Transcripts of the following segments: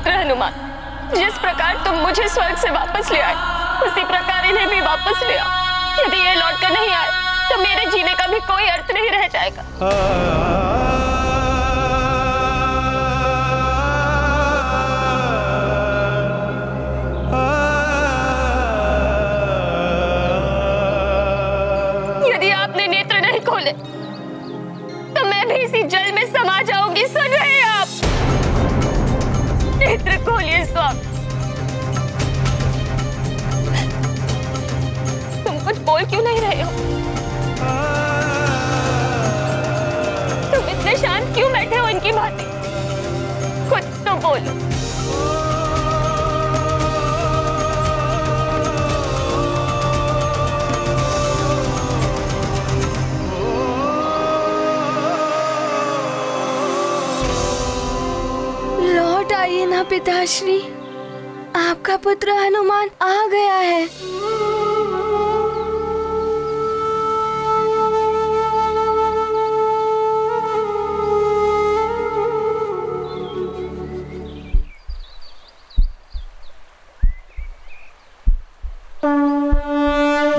पुत्र हनुमान, जिस प्रकार तुम मुझे स्वर्ग से वापस ले आए, उसी प्रकार इन्हें भी वापस ले आओ। यदि ये लौट कर नहीं आए तो मेरे जीने का भी कोई अर्थ नहीं रह जाएगा। यदि आपने नेत्र नहीं खोले तो मैं भी इसी जल में समा जाऊंगी। सुन रहे हैं आप? नेत्र खोलिए स्वामी। तुम कुछ बोल क्यों नहीं रहे हो? तुम इतने शांत क्यों बैठे हो इनकी भांति? कुछ तो बोलो। लौट आइए ना पिताश्री, आपका पुत्र हनुमान आ गया है।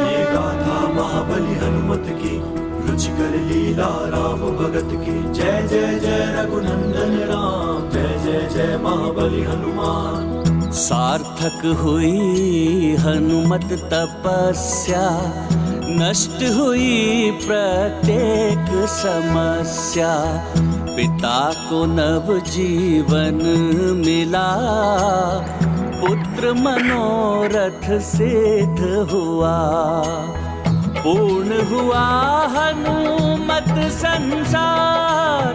ये गाथा महाबली हनुमत की, रुचिकर लीला राम भगत की। जय जय जय रघुनंदन राम, जय जय जय महाबली हनुमान। सार्थक हुई हनुमत तपस्या, नष्ट हुई प्रत्येक समस्या। पिता को नव जीवन मिला, पुत्र मनोरथ सिद्ध हुआ। पूर्ण हुआ हनुमत संसार,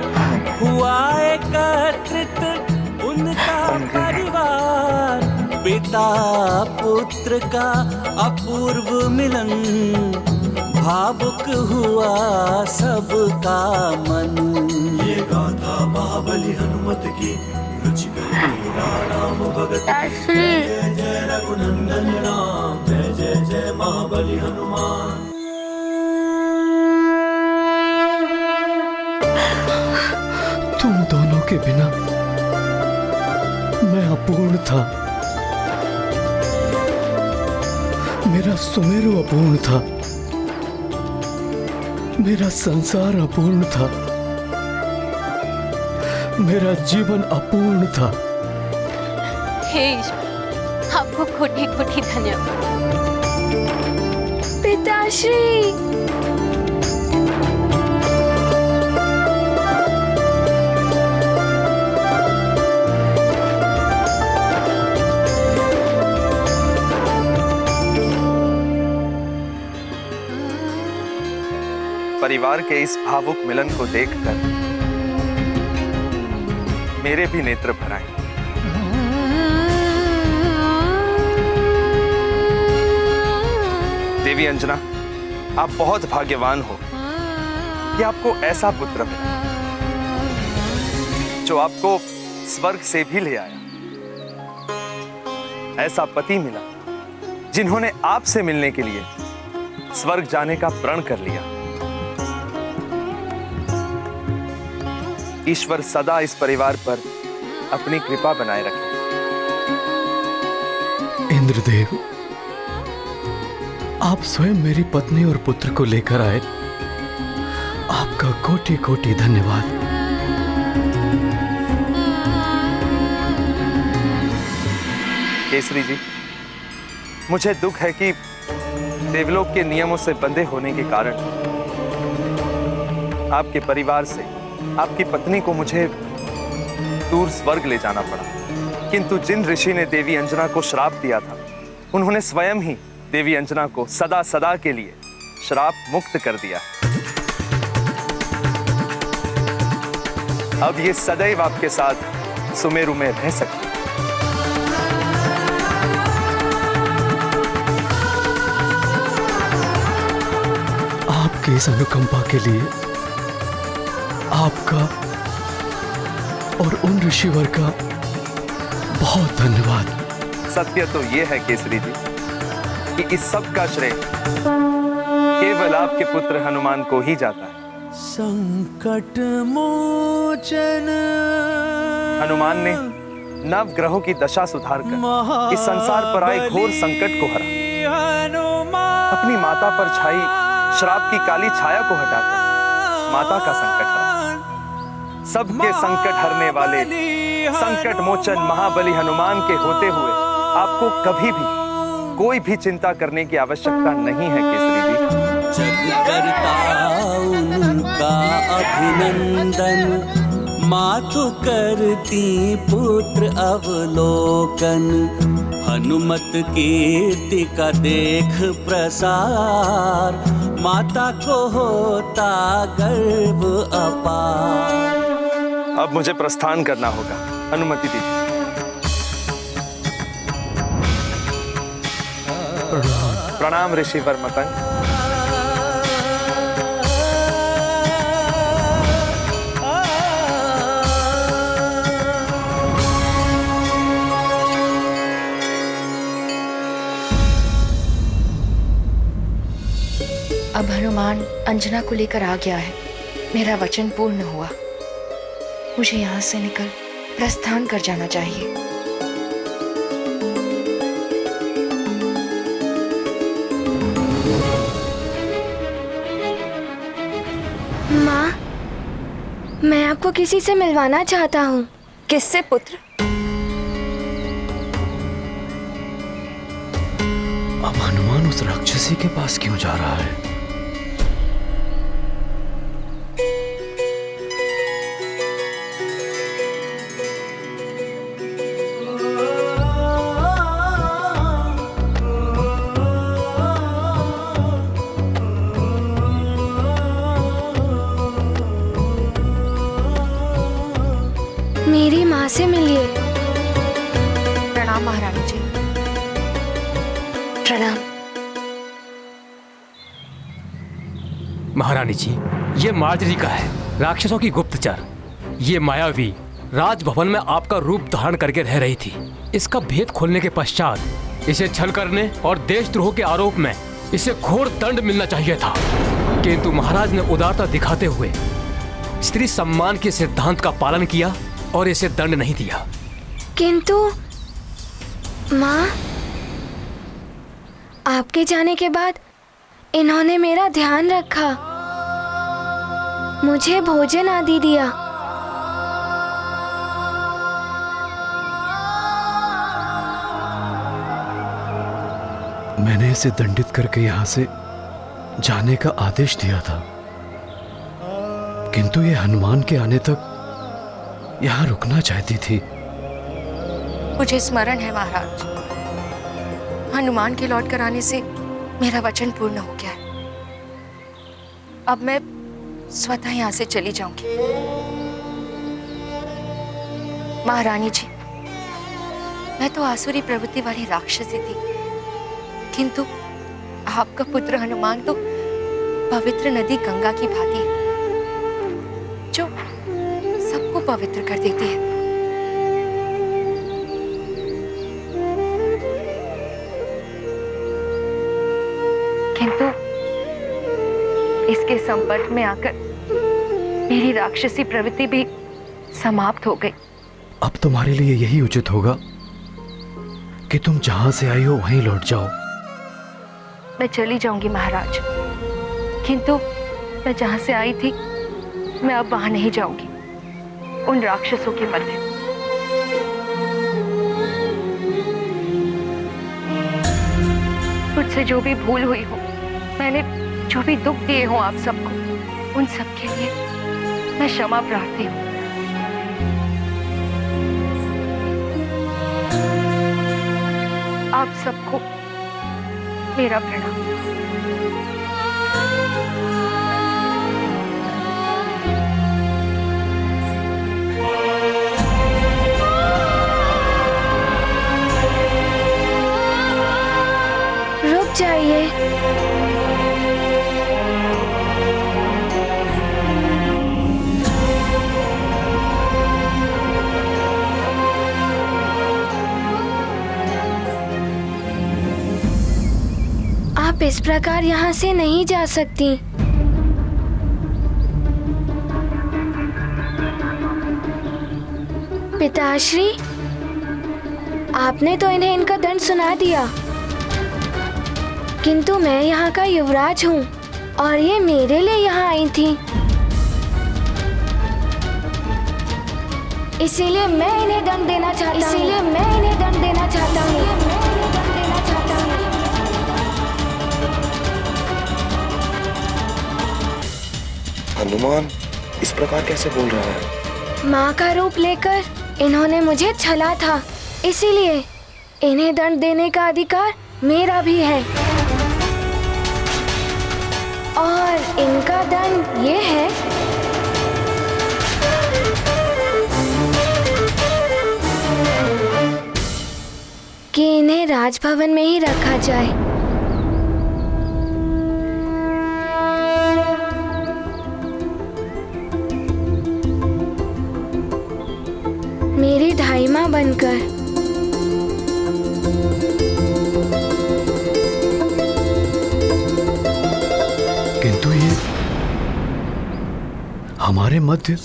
हुआ एकत्रित उनका परिवार। पिता पुत्र का अपूर्व मिलन, भावुक हुआ सबका मन। ये गाथा महाबली हनुमत की, रुचिकर लीला राम भगत की। जय जय रघुनंदन राम, जय जय जय महाबली हनुमान। तुम दोनों के बिना मैं अपूर्ण था। मेरा सुमेरु अपूर्ण था, मेरा संसार अपूर्ण था, मेरा जीवन अपूर्ण था। हे ईश्वर, आपको कोटि कोटि धन्यवाद। पिताश्री, परिवार के इस भावुक मिलन को देखकर मेरे भी नेत्र भर आए। देवी अंजना, आप बहुत भाग्यवान हो कि आपको ऐसा पुत्र मिला जो आपको स्वर्ग से भी ले आया। ऐसा पति मिला जिन्होंने आपसे मिलने के लिए स्वर्ग जाने का प्रण कर लिया। ईश्वर सदा इस परिवार पर अपनी कृपा बनाए रखे। इंद्रदेव, आप स्वयं मेरी पत्नी और पुत्र को लेकर आए, आपका कोटि कोटि धन्यवाद। केसरी जी, मुझे दुख है कि देवलोक के नियमों से बंधे होने के कारण आपके परिवार से आपकी पत्नी को मुझे दूर स्वर्ग ले जाना पड़ा। किंतु जिन ऋषि ने देवी अंजना को श्राप दिया था, उन्होंने स्वयं ही देवी अंजना को सदा सदा के लिए श्राप मुक्त कर दिया। अब ये सदैव आपके साथ सुमेरु में रह सकती है। आपकी इस अनुकंपा के लिए आपका और उन ऋषिवर का बहुत धन्यवाद। सत्य तो यह है केसरी जी कि इस सब का श्रेय केवल आपके पुत्र हनुमान को ही जाता है। संकट मोचन हनुमान ने नव ग्रहों की दशा सुधार कर इस संसार पर आए घोर संकट को हरा। अपनी माता पर छाई श्राप की काली छाया को हटाकर माता का संकट हरा। सबके संकट हरने वाले संकट मोचन महाबली हनुमान के होते हुए आपको कभी भी कोई भी चिंता करने की आवश्यकता नहीं है केसरी जी। जग करता उनका अभिनंदन, मातु करती पुत्र अवलोकन। हनुमत कीर्ति का देख प्रसार, माता को होता गर्व अपार। अब मुझे प्रस्थान करना होगा, अनुमति दीजिए। प्रणाम ऋषिवर मतंग। अब हनुमान अंजना को लेकर आ गया है। मेरा वचन पूर्ण हुआ। मुझे यहाँ से निकल प्रस्थान कर जाना चाहिए। माँ, मैं आपको किसी से मिलवाना चाहता हूँ। किससे पुत्र? अब हनुमान उस राक्षसी के पास क्यों जा रहा है? मेरी माँ से मिलिए। प्रणाम महारानी जी। प्रणाम। महारानी जी, ये मार्जरी का है, राक्षसों की गुप्तचर। ये मायावी राजभवन में आपका रूप धारण करके रह रही थी। इसका भेद खोलने के पश्चात इसे छल करने और देशद्रोह के आरोप में इसे घोर दंड मिलना चाहिए था, किंतु महाराज ने उदारता दिखाते हुए स्त्री सम्मान के सिद्धांत का पालन किया और इसे दंड नहीं दिया। किंतु माँ, आपके जाने के बाद इन्होंने मेरा ध्यान रखा, मुझे भोजन आदि दिया। मैंने इसे दंडित करके यहाँ से जाने का आदेश दिया था, किंतु ये हनुमान के आने तक यहाँ रुकना चाहती थी। मुझे स्मरण है महाराज, हनुमान के लौट कर आने से मेरा वचन पूर्ण हो गया है। अब मैं स्वतः यहाँ से चली जाऊंगी। महारानी जी, मैं तो आसुरी प्रवृत्ति वाली राक्षसी थी, किंतु आपका पुत्र हनुमान तो पवित्र नदी गंगा की भांति है, जो सबको पवित्र कर देती है। किंतु इसके संपर्क में आकर मेरी राक्षसी प्रवृत्ति भी समाप्त हो गई। अब तुम्हारे लिए यही उचित होगा कि तुम जहां से आई हो वहीं लौट जाओ। मैं चली जाऊंगी महाराज, किंतु मैं जहां से आई थी मैं अब वहां नहीं जाऊंगी, उन राक्षसों के मध्य। मुझसे जो भी भूल हुई हो, मैंने जो भी दुख दिए हो आप सबको, उन सब के लिए मैं क्षमा प्रार्थी हूँ। आप सबको मेरा प्रणाम। रुक जाइए। आप इस प्रकार यहाँ से नहीं जा सकती। पिताश्री, आपने तो इन्हें इनका दंड सुना दिया, किंतु मैं यहाँ का युवराज हूँ और ये मेरे लिए यहाँ आई थी, इसीलिए मैं इन्हें दंड देना चाहता हूँ। हनुमान इस प्रकार कैसे बोल रहा है? माँ का रूप लेकर इन्होंने मुझे छला था, इसीलिए इन्हें दंड देने का अधिकार मेरा भी है। और इनका दंड ये है कि इन्हें राजभवन में ही रखा जाए। मेरी ढाई माँ बनकर। किंतु ये हमारे मध्य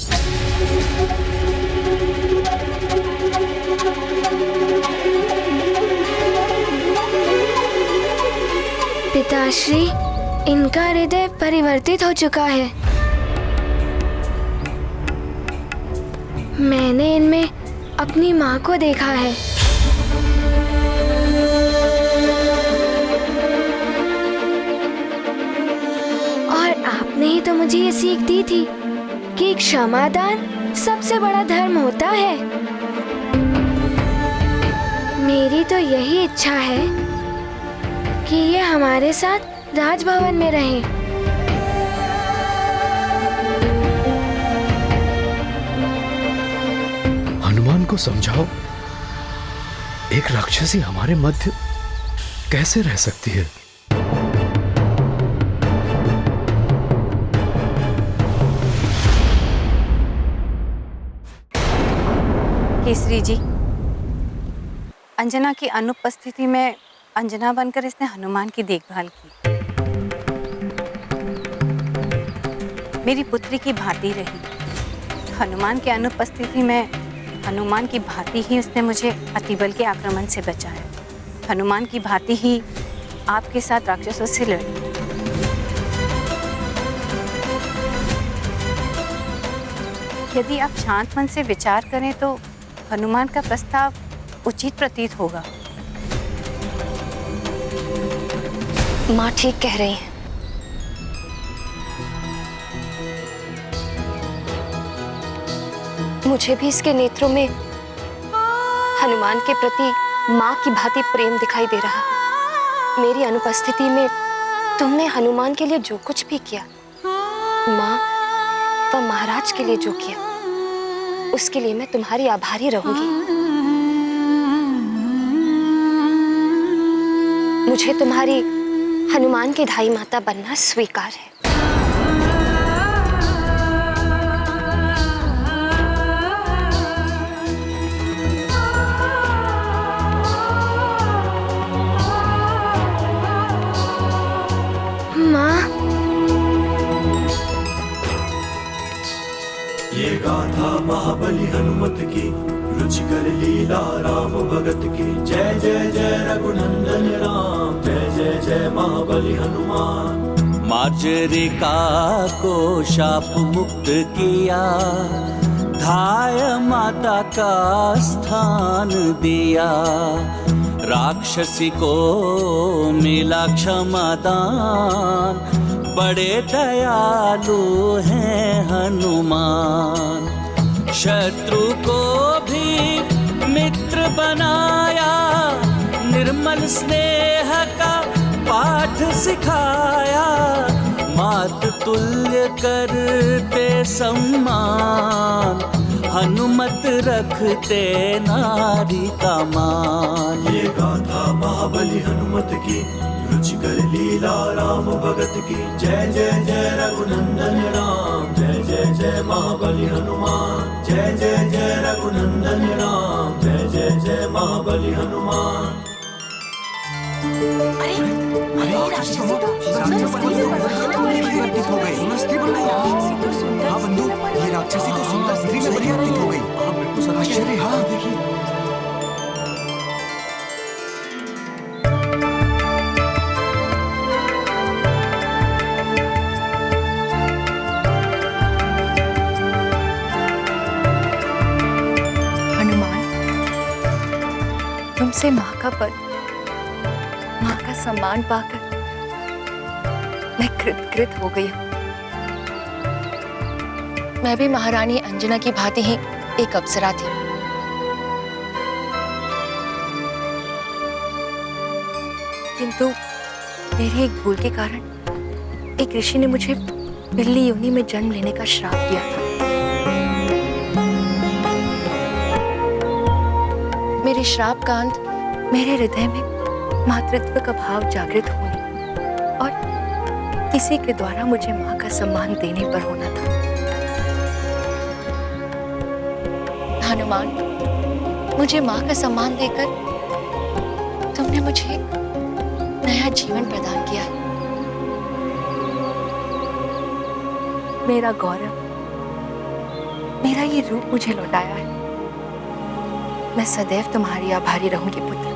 पिताश्री, इनका हृदय परिवर्तित हो चुका है। मैंने इनमें अपनी माँ को देखा है। और आपने ही तो मुझे ये सीख दी थी कि क्षमादान सबसे बड़ा धर्म होता है। मेरी तो यही इच्छा है कि ये हमारे साथ राजभवन में रहें। हनुमान को समझाओ, एक राक्षसी हमारे मध्य कैसे रह सकती है? केसरी जी, अंजना की अनुपस्थिति में अंजना बनकर इसने हनुमान की देखभाल की। मेरी पुत्री की भांति रही। हनुमान की अनुपस्थिति में हनुमान की भांति ही उसने मुझे अतिबल के आक्रमण से बचाया। हनुमान की भांति ही आपके साथ राक्षसों से लड़ी। यदि आप शांत मन से विचार करें तो हनुमान का प्रस्ताव उचित प्रतीत होगा। माँ ठीक कह रही हैं। मुझे भी इसके नेत्रों में हनुमान के प्रति माँ की भांति प्रेम दिखाई दे रहा है। मेरी अनुपस्थिति में तुमने हनुमान के लिए जो कुछ भी किया, माँ व महाराज के लिए जो किया, उसके लिए मैं तुम्हारी आभारी रहूंगी। मुझे तुम्हारी हनुमान की ढाई माता बनना स्वीकार है। ये गाथा महाबली हनुमत की, रुचिकर लीला राम भगत की। जय जय जय रघुनंदन राम, जय जय जय महाबली हनुमान। मार्जरिका को शाप मुक्त किया, धाय माता का स्थान दिया। राक्षसी को मिला क्षमादान, बड़े दयालु हैं हनुमान। शत्रु को भी मित्र बनाया, निर्मल स्नेह का पाठ सिखाया। मात तुल्य करते सम्मान, हनुमत रखते नारी का मान। ये गाथा महाबली हनुमत की, रुचिकर लीला राम भगत की। जय जय जय रघुनंदन राम, जय जय जय महाबली हनुमान। जय जय जय रघुनंदन राम, जय जय जय महाबली हनुमान। से माँ का पद, माँ का सम्मान पाकर मैं कृतकृत हो गई हूँ। मैं भी महारानी अंजना की भांति ही एक अप्सरा थी। किंतु मेरे एक भूल के कारण एक ऋषि ने मुझे बिल्ली योनि में जन्म लेने का श्राप दिया था। मेरे श्राप का अंत मेरे हृदय में मातृत्व का भाव जागृत होने और किसी के द्वारा मुझे माँ का सम्मान देने पर होना था। हनुमान, मुझे माँ का सम्मान देकर तुमने मुझे एक नया जीवन प्रदान किया है। मेरा गौरव, मेरा ये रूप मुझे लौटाया है। मैं सदैव तुम्हारी आभारी रहूंगी पुत्र।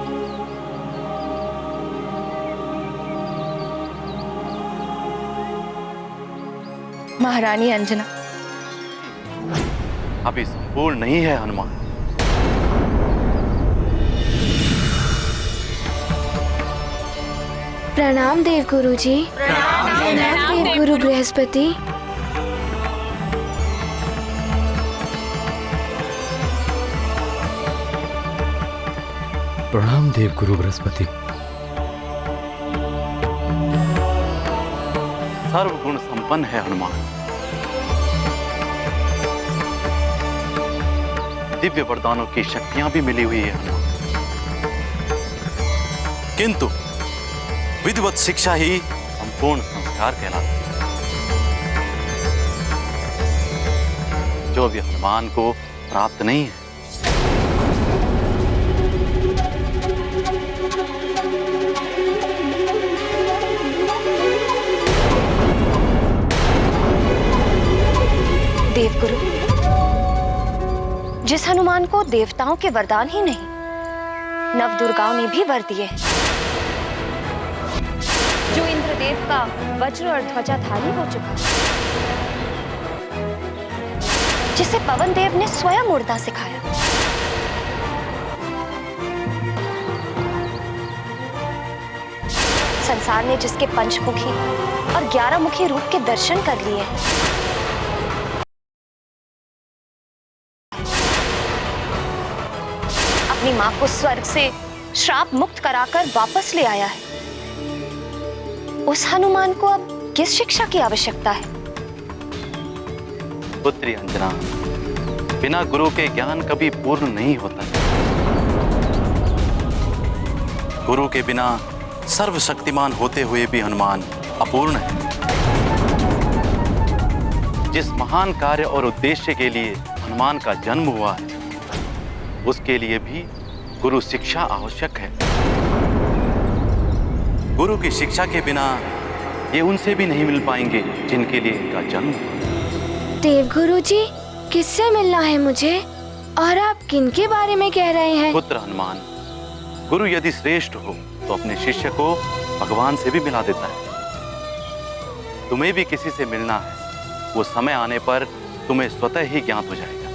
महारानी अंजना। अभी संपूर्ण नहीं है हनुमान। प्रणाम देव गुरु जी। प्रणाम देव गुरु बृहस्पति। प्रणाम देव गुरु बृहस्पति। सर्वगुण संपन्न है हनुमान। दिव्य वरदानों की शक्तियां भी मिली हुई है हनुमान, किंतु विधिवत शिक्षा ही संपूर्ण संस्कार कहलाती है, जो अभी हनुमान को प्राप्त नहीं है। देवगुरु, जिस हनुमान को देवताओं के वरदान ही नहीं, नव दुर्गाओं ने भी वर दिए हैं, जो इंद्रदेव का वज्र और ध्वजाधारी हो चुका, जिसे पवन देव ने स्वयं उड़ना सिखाया, संसार ने जिसके पंचमुखी और 11 मुखी रूप के दर्शन कर लिए हैं, अपनी मां को स्वर्ग से श्राप मुक्त कराकर वापस ले आया है, उस हनुमान को अब किस शिक्षा की आवश्यकता है? पुत्री अंजना, बिना गुरु के ज्ञान कभी पूर्ण नहीं होता। गुरु के बिना सर्वशक्तिमान होते हुए भी हनुमान अपूर्ण है। जिस महान कार्य और उद्देश्य के लिए हनुमान का जन्म हुआ है, उसके लिए भी गुरु शिक्षा आवश्यक है। गुरु की शिक्षा के बिना ये उनसे भी नहीं मिल पाएंगे जिनके लिए इनका जन्म हुआ। देव गुरु जी, किससे मिलना है मुझे और आप किनके बारे में कह रहे हैं? पुत्र हनुमान, गुरु यदि श्रेष्ठ हो तो अपने शिष्य को भगवान से भी मिला देता है। तुम्हें भी किसी से मिलना है, वो समय आने पर तुम्हें स्वतः ही ज्ञात हो जाएगा।